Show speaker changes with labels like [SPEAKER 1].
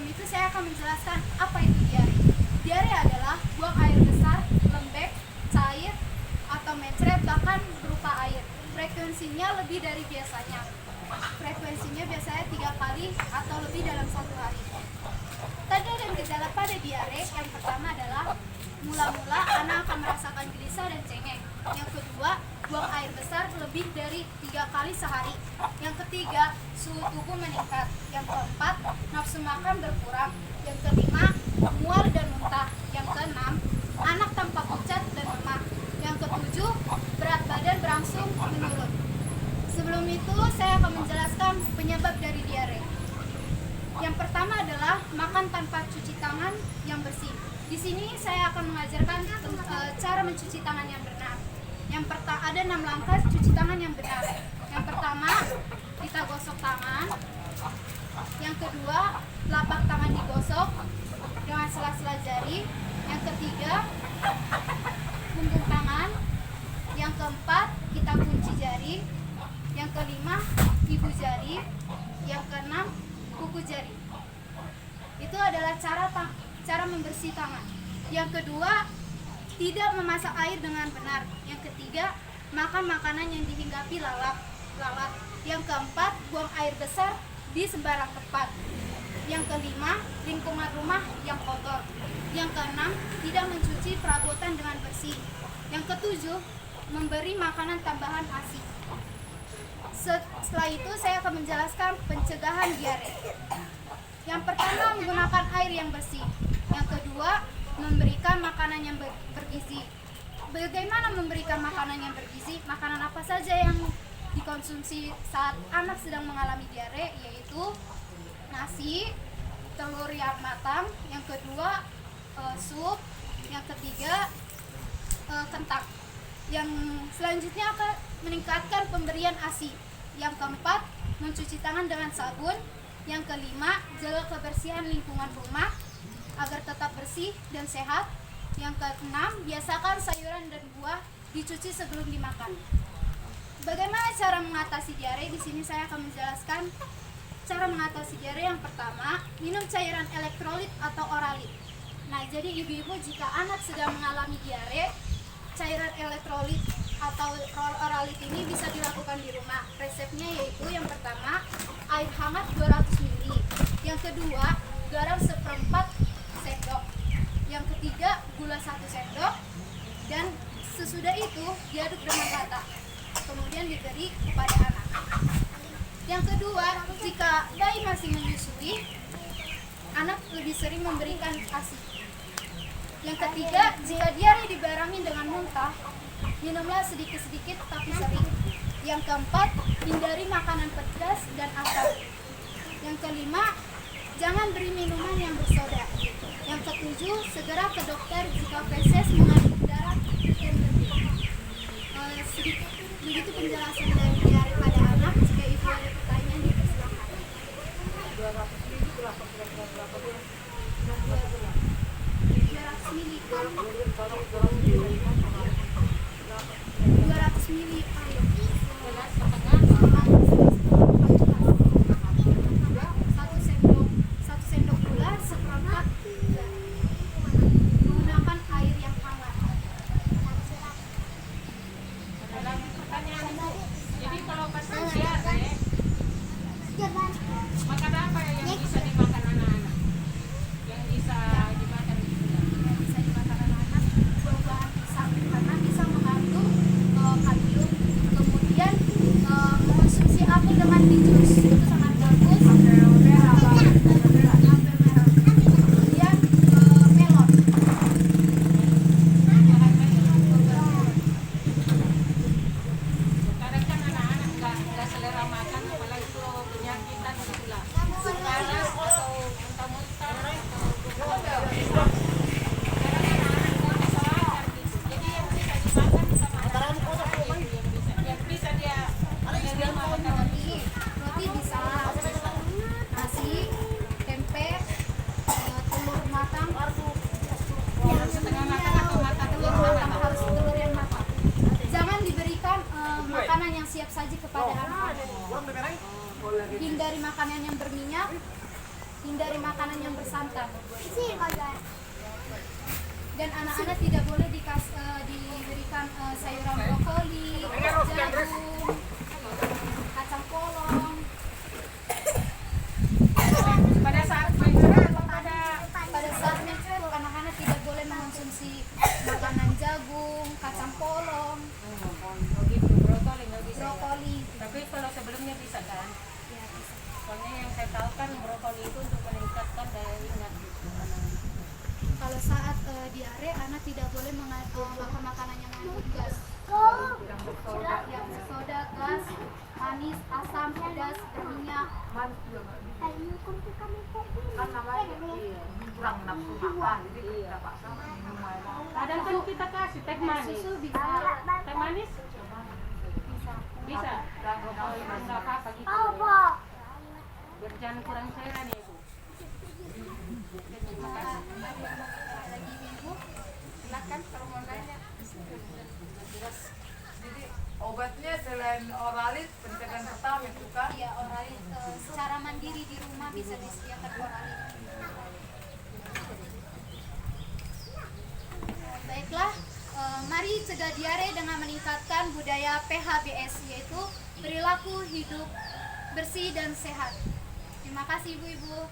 [SPEAKER 1] sebelum itu saya akan menjelaskan apa itu diare. Diare adalah buang air besar, lembek, cair, atau mencret bahkan berupa air. Frekuensinya lebih dari biasanya. Frekuensinya biasanya 3 kali atau lebih dalam 1 hari. Tanda dan gejala pada diare yang pertama adalah mula-mula anak akan merasakan gelisah dan cengeng. Yang kedua, buang air besar lebih dari 3 kali sehari. Yang ketiga, suhu tubuh meningkat. Yang keempat, nafsu makan berkurang. Yang kelima, mual dan muntah. Yang keenam, anak tampak pucat dan lemah. Yang ketujuh, berat badan berangsur menurun. Sebelum itu, saya akan menjelaskan penyebab dari diare. Yang pertama adalah makan tanpa cuci tangan yang bersih. Di sini saya akan mengajarkan cara mencuci tangan yang benar. Yang pertama ada 6 langkah cuci tangan yang benar. Yang pertama, kita gosok tangan. Yang kedua, telapak tangan digosok dengan sela-sela jari. Yang ketiga, punggung tangan. Yang keempat, kita kunci jari. Yang kelima, ibu jari. Yang keenam, kuku jari. Itu adalah cara membersih tangan. Yang kedua, tidak memasak air dengan benar. Yang ketiga, makan makanan yang dihinggapi lalat. Yang keempat, buang air besar di sembarang tempat. Yang kelima, lingkungan rumah yang kotor. Yang keenam, tidak mencuci perabotan dengan bersih. Yang ketujuh, memberi makanan tambahan ASI. Setelah itu saya akan menjelaskan pencegahan diare. Yang pertama, menggunakan air yang bersih. Yang kedua, memberikan makanan yang bergizi. Bagaimana memberikan makanan yang bergizi? Makanan apa saja yang dikonsumsi saat anak sedang mengalami diare, yaitu nasi, telur yang matang. Yang kedua, sup. Yang ketiga, kentang. Yang selanjutnya akan meningkatkan pemberian ASI. Yang keempat, mencuci tangan dengan sabun. Yang kelima, jaga kebersihan lingkungan rumah agar tetap bersih dan sehat. Yang keenam, biasakan sayuran dan buah dicuci sebelum dimakan. Bagaimana cara mengatasi diare? Di sini saya akan menjelaskan cara mengatasi diare. Yang pertama, minum cairan elektrolit atau oralit. Nah, jadi ibu-ibu jika anak sedang mengalami diare, cairan elektrolit atau oralit ini bisa dilakukan di rumah. Resepnya yaitu yang pertama, air hangat 200 ml. Yang kedua, garam 1/4 sendok. Yang ketiga, gula 1 sendok. Dan sesudah itu diaduk dengan rata. Kemudian diberi kepada anak. Yang kedua, jika bayi masih menyusui, anak lebih sering memberikan ASI. Yang ketiga, jika diare dibarengi dengan muntah, minumlah sedikit-sedikit tapi sering. Yang keempat, hindari makanan pedas dan asam. Yang kelima, jangan beri minuman yang bersoda. Yang ketujuh, segera ke dokter jika feses mengandung darah dan berlebih. Begitu penjelasan dari diare pada anak. Jika ibu ada pertanyaan, dipersilakan. 200 mili air. Satu sendok gula, 1/4 menggunakan air yang hangat.
[SPEAKER 2] Jadi kalau pas diare, makan apa yang bisa dimakan anak-anak? Yang bisa dimakan
[SPEAKER 1] Yang bisa dimakan anak-anak, buah-buahan pisang karena bisa mengandung kalium. Kemudian mengonsumsi apel dengan dijus itu sangat bagus. Apel merah. Kemudian melon.
[SPEAKER 2] kadang kan anak-anak nggak selera makan, apalagi kalau penyakitan gitu lah, panas atau muntah-muntah atau kadang anak-anak nggak bisa makan gitu. Jadi yang bisa dimakan sama anak-anak yang bisa dia menerima makanan itu.
[SPEAKER 1] Roti bisa, nasi, tempe, telur matang,
[SPEAKER 2] Setengah matang atau matang
[SPEAKER 1] telur matang harus telur yang matang. Jangan diberikan makanan yang siap saji kepada anak. Hindari makanan yang berminyak, hindari makanan yang bersantan. Dan anak-anak tidak boleh diberikan sayuran brokoli, jagung, kacang polong.
[SPEAKER 2] Pada saat menstruasi
[SPEAKER 1] Pada saat menstruasi anak-anak tidak boleh mengonsumsi makanan jagung, kacang polong,
[SPEAKER 2] begitu brokoli nggak bisa. Ya?
[SPEAKER 1] brokoli.
[SPEAKER 2] Tapi kalau sebelumnya bisa kan?
[SPEAKER 1] Ya, bisa.
[SPEAKER 2] Soalnya yang saya tahu kan brokoli itu untuk meningkatkan daya ingat gitu.
[SPEAKER 1] Kalau saat diare, anak tidak boleh makan makanan yang mengandung gas, yang bersoda, gas, manis, asam, pedas, berminyak.
[SPEAKER 3] Kan namanya kurang nafsu makan, jadi kita paksa minum air.
[SPEAKER 2] Kadang kan kita kasih teh manis.
[SPEAKER 1] Susu bisa,
[SPEAKER 2] Teh manis
[SPEAKER 1] bisa.
[SPEAKER 2] bisa. Brokoli nggak apa-apa gitu. Biar jangan kurang cairan ya ibu. Terima kasih.
[SPEAKER 1] Lagi ibu,
[SPEAKER 2] Silakan kalau mau nanya.
[SPEAKER 3] Jadi obatnya selain oralit, pencegahan pertama itu kan
[SPEAKER 1] ya oralit secara mandiri di rumah bisa disediakan oralit. Baiklah, mari cegah diare dengan meningkatkan budaya PHBS, yaitu perilaku hidup bersih dan sehat. Terima kasih ibu-ibu.